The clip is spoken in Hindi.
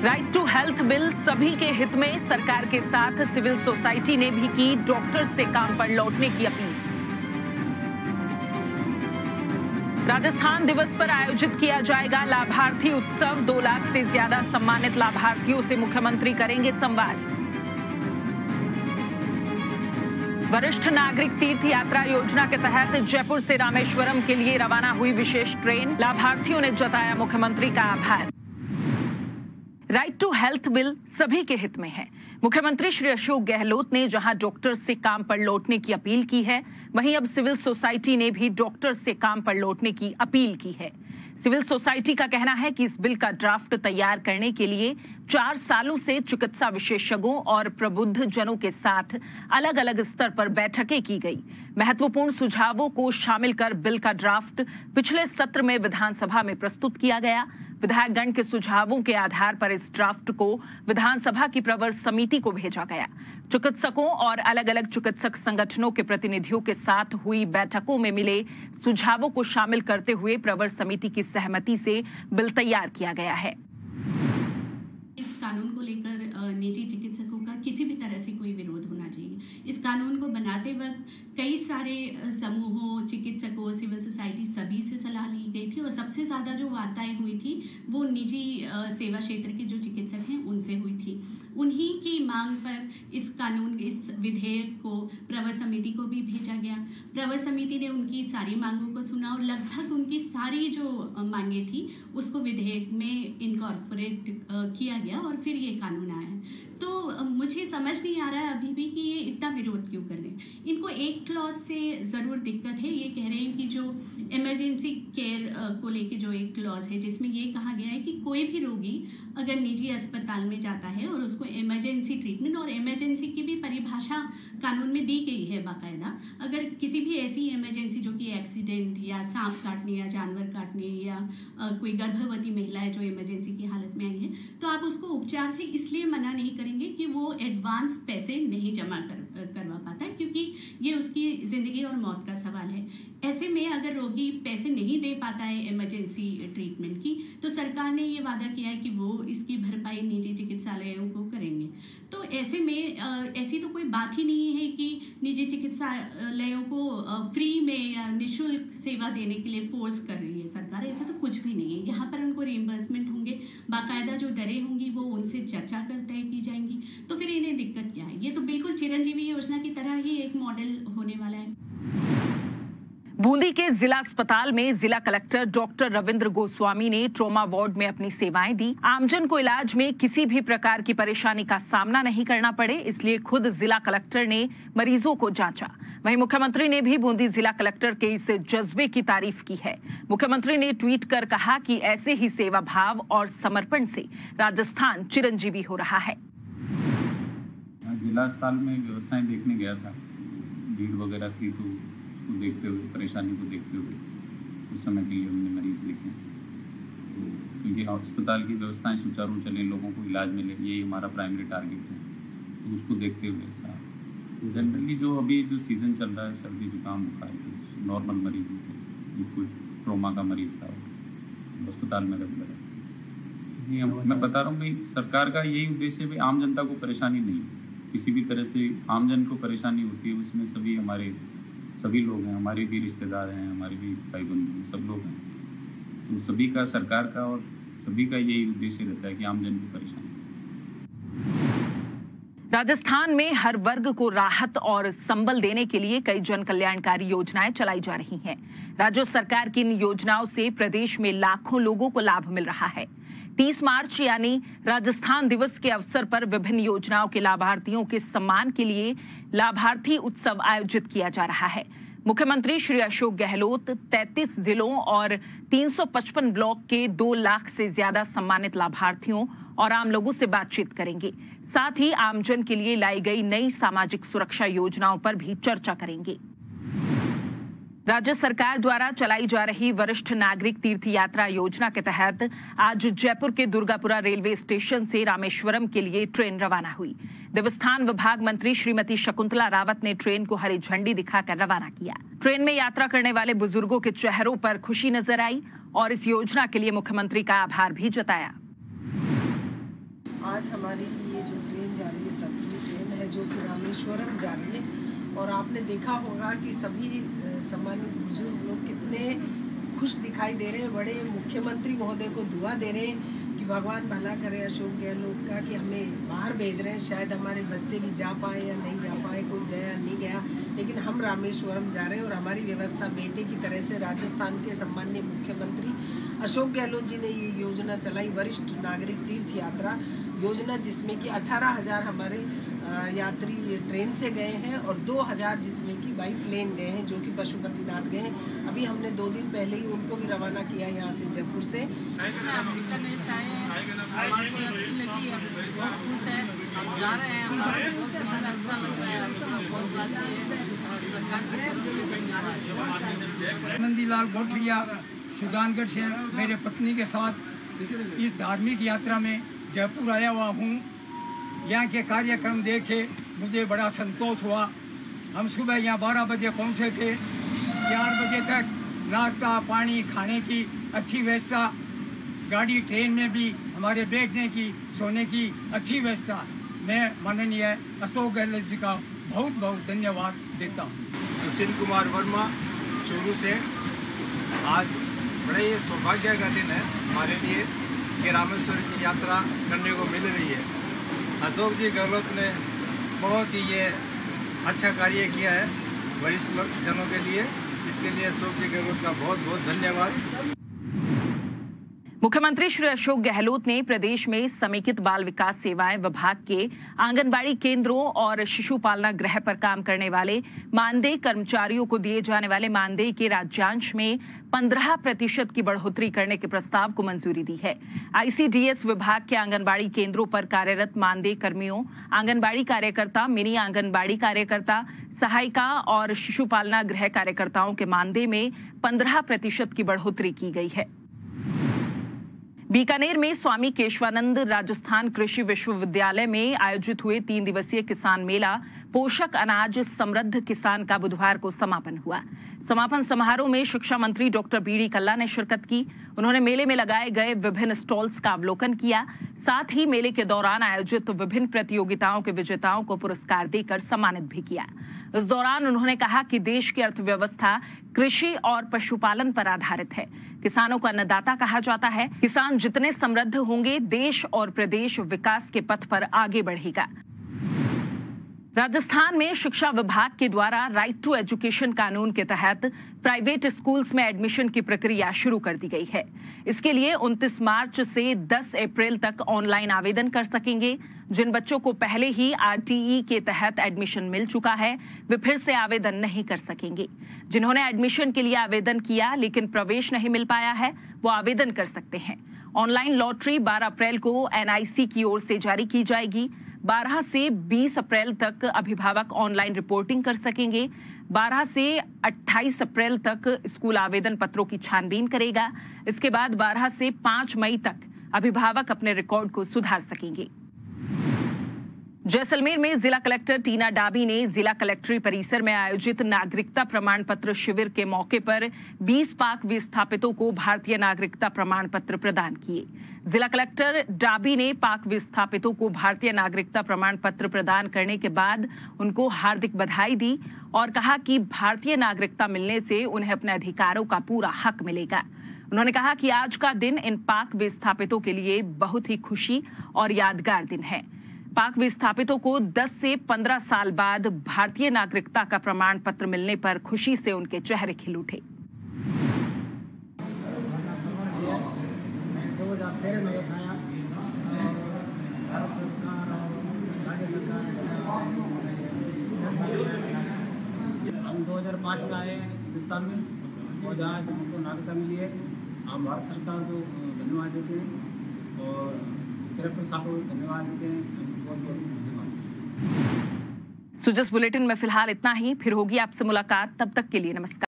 राइट टू हेल्थ बिल सभी के हित में, सरकार के साथ सिविल सोसाइटी ने भी की डॉक्टर से काम पर लौटने की अपील। राजस्थान दिवस पर आयोजित किया जाएगा लाभार्थी उत्सव। 2 लाख से ज्यादा सम्मानित लाभार्थियों से मुख्यमंत्री करेंगे संवाद। वरिष्ठ नागरिक तीर्थ यात्रा योजना के तहत जयपुर से रामेश्वरम के लिए रवाना हुई विशेष ट्रेन। लाभार्थियों ने जताया मुख्यमंत्री का आभार। राइट टू हेल्थ बिल सभी के हित में है। मुख्यमंत्री श्री अशोक गहलोत ने जहां डॉक्टर से काम पर लौटने की अपील की है, वहीं अब सिविल सोसाइटी ने भी डॉक्टर से काम पर लौटने की अपील की है। सिविल सोसाइटी का कहना है कि इस बिल का ड्राफ्ट तैयार करने के लिए 4 सालों से चिकित्सा विशेषज्ञों और प्रबुद्ध जनों के साथ अलग अलग स्तर पर बैठकें की गई। महत्वपूर्ण सुझावों को शामिल कर बिल का ड्राफ्ट पिछले सत्र में विधानसभा में प्रस्तुत किया गया। विधायकगण के सुझावों के आधार पर इस ड्राफ्ट को विधानसभा की प्रवर समिति को भेजा गया। चिकित्सकों और अलग अलग चिकित्सक संगठनों के प्रतिनिधियों के साथ हुई बैठकों में मिले सुझावों को शामिल करते हुए प्रवर समिति की सहमति से बिल तैयार किया गया है। इस कानून को लेकर निजी चिकित्सकों का किसी भी तरह से कोई विरोध होना चाहिए। इस कानून को बनाते वक्त कई सारे समूहों, चिकित्सकों, सिविल सोसाइटी सभी से सलाह ली गई थी और सबसे ज़्यादा जो वार्ताएं हुई थी वो निजी सेवा क्षेत्र के जो चिकित्सक हैं उनसे हुई थी। उन्हीं की मांग पर इस कानून, इस विधेयक को प्रवर समिति को भी भेजा गया। प्रवर समिति ने उनकी सारी मांगों को सुना और लगभग उनकी सारी जो मांगे थी उसको विधेयक में इनकॉर्पोरेट किया गया और फिर ये कानून आया। तो मुझे समझ नहीं आ रहा है अभी भी कि ये इतना विरोध क्यों कर रहे हैं। इनको एक क्लॉज से ज़रूर दिक्कत है। ये कह रहे हैं कि जो इमरजेंसी केयर को लेके जो एक क्लॉज है जिसमें ये कहा गया है कि कोई भी रोगी अगर निजी अस्पताल में जाता है और उसको इमरजेंसी ट्रीटमेंट, और इमरजेंसी की भी परिभाषा कानून में दी गई है बाकायदा, अगर किसी भी ऐसी इमरजेंसी जो कि एक्सीडेंट या सांप काटने या जानवर काटने या कोई गर्भवती महिला है जो इमरजेंसी की हालत में आई है, तो आप उसको उपचार से इसलिए मना नहीं करेंगे कि वो एडवांस पैसे नहीं जमा करवा पाता है, क्योंकि ये उसकी ज़िंदगी और मौत का सवाल है। ऐसे में अगर रोगी पैसे नहीं दे पाता है इमरजेंसी ट्रीटमेंट की, तो सरकार ने ये वादा किया है कि वो इसकी भरपाई निजी चिकित्सालयों को करेंगे। तो ऐसे में ऐसी तो कोई बात ही नहीं है कि निजी चिकित्सालयों को फ्री में या निःशुल्क सेवा देने के लिए फोर्स कर रही है सरकार। ऐसा तो कुछ भी नहीं है। यहाँ पर उनको रिइंबर्समेंट होंगे, बाकायदा जो दरें होंगी वो उनसे चर्चा कर तय की जाएंगी। तो फिर इन्हें दिक्कत क्या है? ये तो बिल्कुल चिरंजीवी योजना की तरह ही एक मॉडल होने वाला है। बूंदी के जिला अस्पताल में जिला कलेक्टर डॉक्टर रविंद्र गोस्वामी ने ट्रॉमा वार्ड में अपनी सेवाएं दी। आमजन को इलाज में किसी भी प्रकार की परेशानी का सामना नहीं करना पड़े, इसलिए खुद जिला कलेक्टर ने मरीजों को जांचा। वहीं मुख्यमंत्री ने भी बूंदी जिला कलेक्टर के इस जज्बे की तारीफ की है। मुख्यमंत्री ने ट्वीट कर कहा कि ऐसे ही सेवा भाव और समर्पण से राजस्थान चिरंजीवी हो रहा है। जिला अस्पताल में व्यवस्थाएं देखने गया था, भीड़ वगैरह थी, तो उसको देखते हुए, परेशानी को देखते हुए उस समय के लिए हमने मरीज देखे। तो क्योंकि अस्पताल की व्यवस्थाएं सुचारू चले, लोगों को इलाज मिले, यही हमारा प्राइमरी टारगेट है। तो उसको देखते हुए जनरली जो अभी जो सीज़न चल रहा है, सर्दी जुकाम बुखार के नॉर्मल मरीज थे, ये कोई ट्रोमा का मरीज़ था, अस्पताल में रेगुलर है। मैं बता रहा हूँ भाई, सरकार का यही उद्देश्य है भाई, आम जनता को परेशानी नहीं, किसी भी तरह से आम जन को परेशानी होती है, उसमें सभी लोग हैं, हमारे भी रिश्तेदार हैं, हमारे भी भाई बंधु, सब लोग हैं। तो सभी का, सरकार का और सभी का यही उद्देश्य रहता है कि आम जन को परेशानी। राजस्थान में हर वर्ग को राहत और संबल देने के लिए कई जन कल्याणकारी योजनाएं चलाई जा रही हैं। राज्य सरकार की इन योजनाओं से प्रदेश में लाखों लोगों को लाभ मिल रहा है। 30 मार्च यानी राजस्थान दिवस के अवसर पर विभिन्न योजनाओं के लाभार्थियों के सम्मान के लिए लाभार्थी उत्सव आयोजित किया जा रहा है। मुख्यमंत्री श्री अशोक गहलोत 33 जिलों और 355 ब्लॉक के 2 लाख से ज्यादा सम्मानित लाभार्थियों और आम लोगों से बातचीत करेंगे। साथ ही आमजन के लिए लाई गई नई सामाजिक सुरक्षा योजनाओं पर भी चर्चा करेंगे। राज्य सरकार द्वारा चलाई जा रही वरिष्ठ नागरिक तीर्थ यात्रा योजना के तहत आज जयपुर के दुर्गापुरा रेलवे स्टेशन से रामेश्वरम के लिए ट्रेन रवाना हुई। देवस्थान विभाग मंत्री श्रीमती शकुंतला रावत ने ट्रेन को हरी झंडी दिखाकर रवाना किया। ट्रेन में यात्रा करने वाले बुजुर्गों के चेहरों पर खुशी नजर आई और इस योजना के लिए मुख्यमंत्री का आभार भी जताया। आज हमारी ये जो ट्रेन जा रही है सभी ट्रेन है जो कि रामेश्वरम जा रही है और आपने देखा होगा कि सभी सम्मानित बुजुर्ग लोग कितने खुश दिखाई दे रहे हैं। बड़े मुख्यमंत्री महोदय को दुआ दे रहे हैं कि भगवान भला करे अशोक गहलोत का, कि हमें बाहर भेज रहे हैं। शायद हमारे बच्चे भी जा पाए या नहीं जा पाए, कोई गया नहीं गया, लेकिन हम रामेश्वरम जा रहे हैं और हमारी व्यवस्था बेटे की तरह से राजस्थान के सम्मानीय मुख्यमंत्री अशोक गहलोत जी ने ये योजना चलाई, वरिष्ठ नागरिक तीर्थ यात्रा योजना, जिसमें कि 18,000 हमारे यात्री ट्रेन से गए हैं और 2,000 जिसमें कि बाई प्लेन गए हैं, जो कि पशुपतिनाथ गए हैं। अभी हमने 2 दिन पहले ही उनको भी रवाना किया यहाँ से जयपुर से। नंदीलाल गोठड़िया सुजानगढ़ से मेरे पत्नी के साथ इस धार्मिक यात्रा में जयपुर आया हुआ हूँ। यहाँ के कार्यक्रम देखे मुझे बड़ा संतोष हुआ। हम सुबह यहाँ 12 बजे पहुँचे थे, 4 बजे तक नाश्ता पानी खाने की अच्छी व्यवस्था, गाड़ी ट्रेन में भी हमारे बैठने की सोने की अच्छी व्यवस्था। मैं माननीय अशोक गहलोत जी का बहुत बहुत धन्यवाद देता हूँ। सुशील कुमार वर्मा चूरू से। आज बड़ा ही सौभाग्य का दिन है हमारे लिए कि रामेश्वर की यात्रा करने को मिल रही है। अशोक जी गहलोत ने बहुत ही ये अच्छा कार्य किया है वरिष्ठ जनों के लिए। इसके लिए अशोक जी गहलोत का बहुत बहुत धन्यवाद। मुख्यमंत्री श्री अशोक गहलोत ने प्रदेश में समेकित बाल विकास सेवाएं विभाग के आंगनबाड़ी केंद्रों और शिशु पालना गृह पर काम करने वाले मानदेय कर्मचारियों को दिए जाने वाले मानदेय के राज्यांश में 15% की बढ़ोतरी करने के प्रस्ताव को मंजूरी दी है। आईसीडीएस विभाग के आंगनबाड़ी केंद्रों पर कार्यरत मानदेय कर्मियों, आंगनबाड़ी कार्यकर्ता, मिनी आंगनबाड़ी कार्यकर्ता, सहायिका और शिशु पालना गृह कार्यकर्ताओं के मानदेय में 15% की बढ़ोतरी की गई है। बीकानेर में स्वामी केशवानंद राजस्थान कृषि विश्वविद्यालय में आयोजित हुए 3 दिवसीय किसान मेला पोषक अनाज समृद्ध किसान का बुधवार को समापन हुआ। समापन समारोह में शिक्षा मंत्री डॉक्टर बीडी कल्ला ने शिरकत की। उन्होंने मेले में लगाए गए विभिन्न स्टॉल्स का अवलोकन किया। साथ ही मेले के दौरान आयोजित विभिन्न प्रतियोगिताओं के विजेताओं को पुरस्कार देकर सम्मानित भी किया। इस दौरान उन्होंने कहा कि देश की अर्थव्यवस्था कृषि और पशुपालन पर आधारित है। किसानों को अन्नदाता कहा जाता है। किसान जितने समृद्ध होंगे, देश और प्रदेश विकास के पथ पर आगे बढ़ेगा। राजस्थान में शिक्षा विभाग के द्वारा राइट टू एजुकेशन कानून के तहत प्राइवेट स्कूल्स में एडमिशन की प्रक्रिया शुरू कर दी गई है। इसके लिए 29 मार्च से 10 अप्रैल तक ऑनलाइन आवेदन कर सकेंगे। जिन बच्चों को पहले ही आरटीई के तहत एडमिशन मिल चुका है, वे फिर से आवेदन नहीं कर सकेंगे। जिन्होंने एडमिशन के लिए आवेदन किया लेकिन प्रवेश नहीं मिल पाया है, वो आवेदन कर सकते हैं। ऑनलाइन लॉटरी 12 अप्रैल को एनआईसी की ओर से जारी की जाएगी। 12 से 20 अप्रैल तक अभिभावक ऑनलाइन रिपोर्टिंग कर सकेंगे। 12 से 28 अप्रैल तक स्कूल आवेदन पत्रों की छानबीन करेगा। इसके बाद 12 से 5 मई तक अभिभावक अपने रिकॉर्ड को सुधार सकेंगे। जैसलमेर में जिला कलेक्टर टीना डाबी ने जिला कलेक्ट्री परिसर में आयोजित नागरिकता प्रमाण पत्र शिविर के मौके पर 20 पाक विस्थापितों को भारतीय नागरिकता प्रमाण पत्र प्रदान किए। जिला कलेक्टर डाबी ने पाक विस्थापितों को भारतीय नागरिकता प्रमाण पत्र प्रदान करने के बाद उनको हार्दिक बधाई दी और कहा कि भारतीय नागरिकता मिलने से उन्हें अपने अधिकारों का पूरा हक मिलेगा। उन्होंने कहा कि आज का दिन इन पाक विस्थापितों के लिए बहुत ही खुशी और यादगार दिन है। पाक विस्थापितों को 10 से 15 साल बाद भारतीय नागरिकता का प्रमाण पत्र मिलने पर खुशी से उनके चेहरे खिल उठे। 2013 में उठाया और भारत सरकार और राज्य सरकार हम 2005 में आए हिंदुस्तान में और जहाँ हमको नागरिकता मिली है, हम भारत सरकार को धन्यवाद देते हैं और तिरपन साहब को धन्यवाद देते हैं। सुजस बुलेटिन में फिलहाल इतना ही। फिर होगी आपसे मुलाकात, तब तक के लिए नमस्कार।